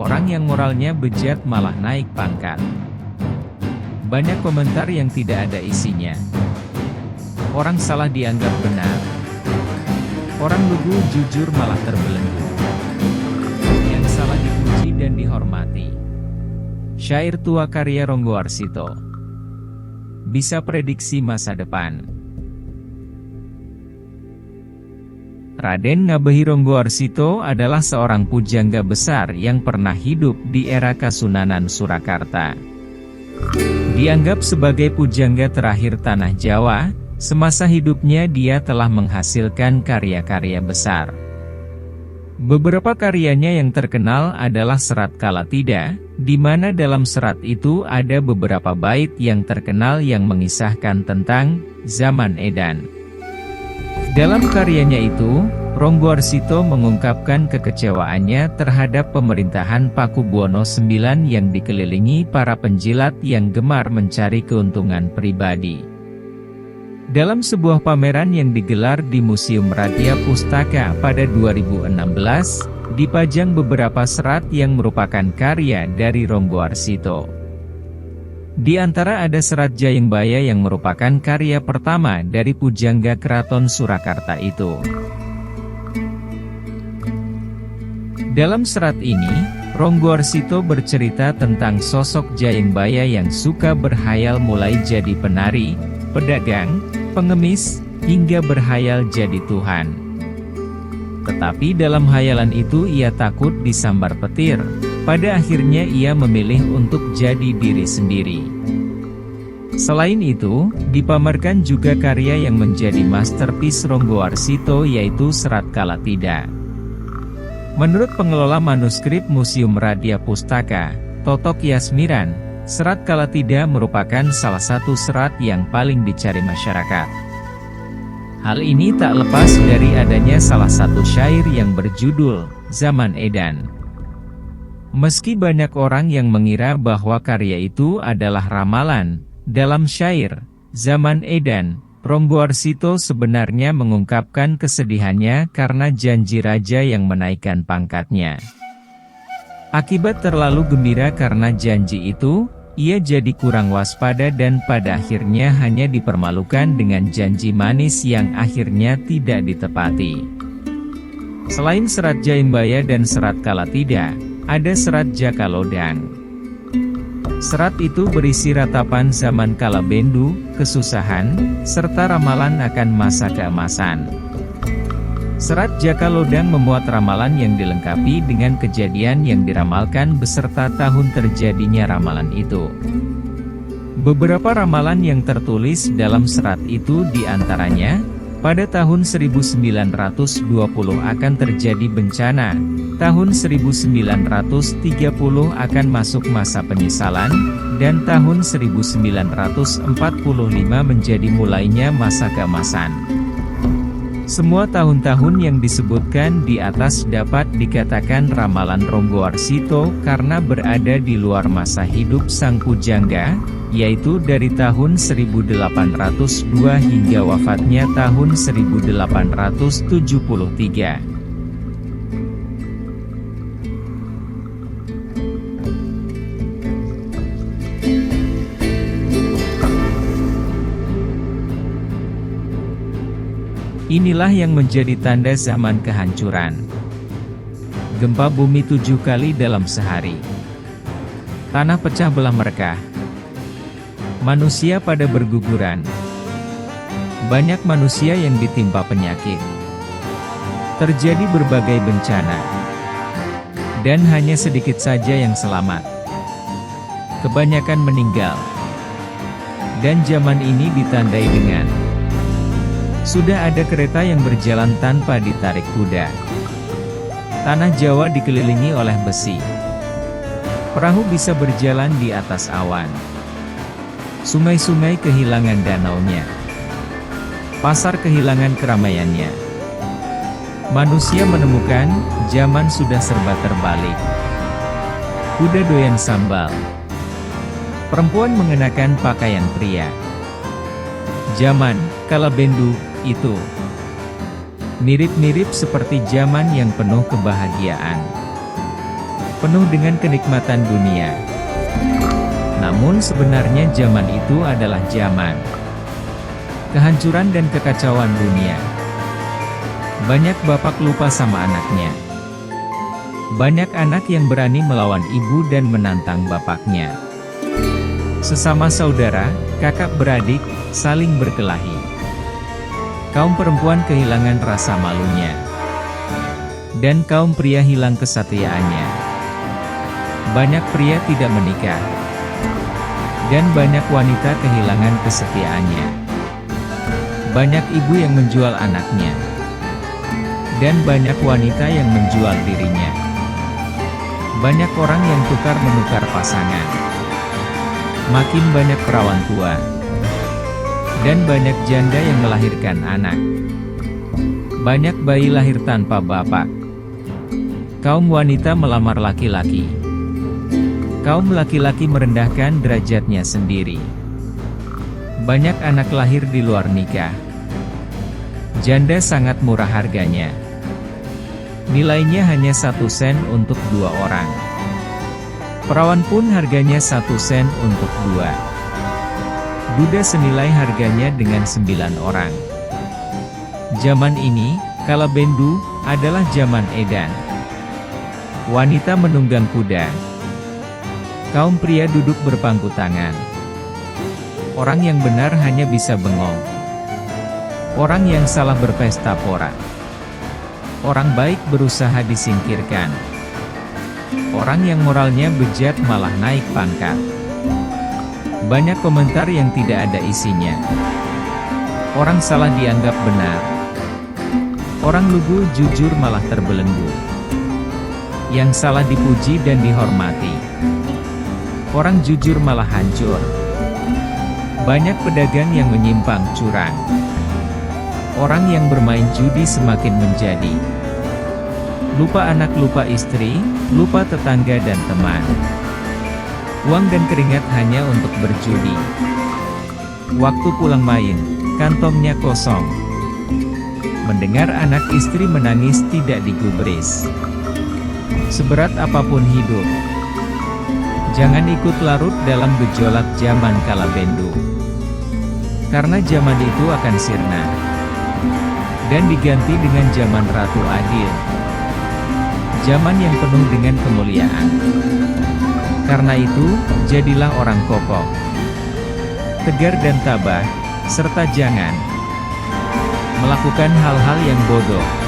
Orang yang moralnya bejat malah naik pangkat. Banyak komentar yang tidak ada isinya. Orang salah dianggap benar. Orang lugu jujur malah terbelenggu. Yang salah dipuji dan dihormati. Syair tua karya Ronggo Warsito. Bisa prediksi masa depan. Raden Ngabeni Ronggo Warsito adalah seorang pujangga besar yang pernah hidup di era Kasunanan Surakarta. Dianggap sebagai pujangga terakhir tanah Jawa, semasa hidupnya dia telah menghasilkan karya-karya besar. Beberapa karyanya yang terkenal adalah Serat Kalatida, di mana dalam serat itu ada beberapa bait yang terkenal yang mengisahkan tentang zaman edan. Dalam karyanya itu, Ronggo Warsito mengungkapkan kekecewaannya terhadap pemerintahan Pakubuwono IX yang dikelilingi para penjilat yang gemar mencari keuntungan pribadi. Dalam sebuah pameran yang digelar di Museum Radya Pustaka pada 2016, dipajang beberapa serat yang merupakan karya dari Ronggo Warsito. Di antara ada serat Jayengbaya yang merupakan karya pertama dari pujangga Keraton Surakarta itu. Dalam serat ini, Ronggo Warsito bercerita tentang sosok Jayengbaya yang suka berhayal mulai jadi penari, pedagang, pengemis, hingga berhayal jadi Tuhan. Tetapi dalam hayalan itu ia takut disambar petir. Pada akhirnya ia memilih untuk jadi diri sendiri. Selain itu, dipamerkan juga karya yang menjadi masterpiece Ronggo Warsito yaitu Serat Kalatida. Menurut pengelola manuskrip Museum Radya Pustaka, Totok Yasmiran, Serat Kalatida merupakan salah satu serat yang paling dicari masyarakat. Hal ini tak lepas dari adanya salah satu syair yang berjudul Zaman Edan. Meski banyak orang yang mengira bahwa karya itu adalah ramalan, dalam syair Zaman Edan, Ronggo Warsito sebenarnya mengungkapkan kesedihannya karena janji raja yang menaikkan pangkatnya. Akibat terlalu gembira karena janji itu, ia jadi kurang waspada dan pada akhirnya hanya dipermalukan dengan janji manis yang akhirnya tidak ditepati. Selain serat Jayengbaya dan serat Kalatida, ada serat Jakalodang. Serat itu berisi ratapan zaman kala bendu, kesusahan, serta ramalan akan masa keemasan. Serat Jakalodang memuat ramalan yang dilengkapi dengan kejadian yang diramalkan beserta tahun terjadinya ramalan itu. Beberapa ramalan yang tertulis dalam serat itu diantaranya, pada tahun 1920 akan terjadi bencana, tahun 1930 akan masuk masa penyesalan, dan tahun 1945 menjadi mulainya masa keemasan. Semua tahun-tahun yang disebutkan di atas dapat dikatakan ramalan Ronggo Warsito karena berada di luar masa hidup sang pujangga, yaitu dari tahun 1802 hingga wafatnya tahun 1873. Inilah yang menjadi tanda zaman kehancuran. Gempa bumi 7 kali dalam sehari. Tanah pecah belah merekah. Manusia pada berguguran. Banyak manusia yang ditimpa penyakit. Terjadi berbagai bencana. Dan hanya sedikit saja yang selamat. Kebanyakan meninggal. Dan zaman ini ditandai dengan sudah ada kereta yang berjalan tanpa ditarik kuda. Tanah Jawa dikelilingi oleh besi. Perahu bisa berjalan di atas awan. Sungai-sungai kehilangan danaunya. Pasar kehilangan keramaiannya. Manusia menemukan, zaman sudah serba terbalik. Kuda doyan sambal. Perempuan mengenakan pakaian pria. Zaman kala bendu itu mirip-mirip seperti zaman yang penuh kebahagiaan. penuh dengan kenikmatan dunia. Namun sebenarnya zaman itu adalah zaman kehancuran dan kekacauan dunia. Banyak bapak lupa sama anaknya. Banyak anak yang berani melawan ibu dan menantang bapaknya. Sesama saudara, kakak beradik, saling berkelahi. Kaum perempuan kehilangan rasa malunya. Dan kaum pria hilang kesatiaannya. Banyak pria tidak menikah. Dan banyak wanita kehilangan kesetiaannya. Banyak ibu yang menjual anaknya. Dan banyak wanita yang menjual dirinya. Banyak orang yang tukar-menukar pasangan. Makin banyak perawan tua. Dan banyak janda yang melahirkan anak. Banyak bayi lahir tanpa bapak. Kaum wanita melamar laki-laki. Kaum laki-laki merendahkan derajatnya sendiri. Banyak anak lahir di luar nikah. Janda sangat murah harganya. Nilainya hanya 1 sen untuk 2 orang. Perawan pun harganya 1 sen untuk 2. Duda senilai harganya dengan 9 orang. Zaman ini, kala bendu, adalah zaman edan. Wanita menunggang kuda. Kaum pria duduk berpangku tangan. Orang yang benar hanya bisa bengong. Orang yang salah berpesta pora. Orang baik berusaha disingkirkan. Orang yang moralnya bejat malah naik pangkat. Banyak komentar yang tidak ada isinya. Orang salah dianggap benar. Orang lugu jujur malah terbelenggu. Yang salah dipuji dan dihormati. Orang jujur malah hancur. Banyak pedagang yang menyimpang curang. Orang yang bermain judi semakin menjadi. Lupa anak, lupa istri, lupa tetangga dan teman. Uang dan keringat hanya untuk berjudi. Waktu pulang main, kantongnya kosong. Mendengar anak istri menangis tidak digubris. Seberat apapun hidup, jangan ikut larut dalam gejolak zaman kala bendu. Karena zaman itu akan sirna dan diganti dengan zaman Ratu Adil. Zaman yang penuh dengan kemuliaan. Karena itu, jadilah orang kokoh, tegar dan tabah, serta jangan melakukan hal-hal yang bodoh.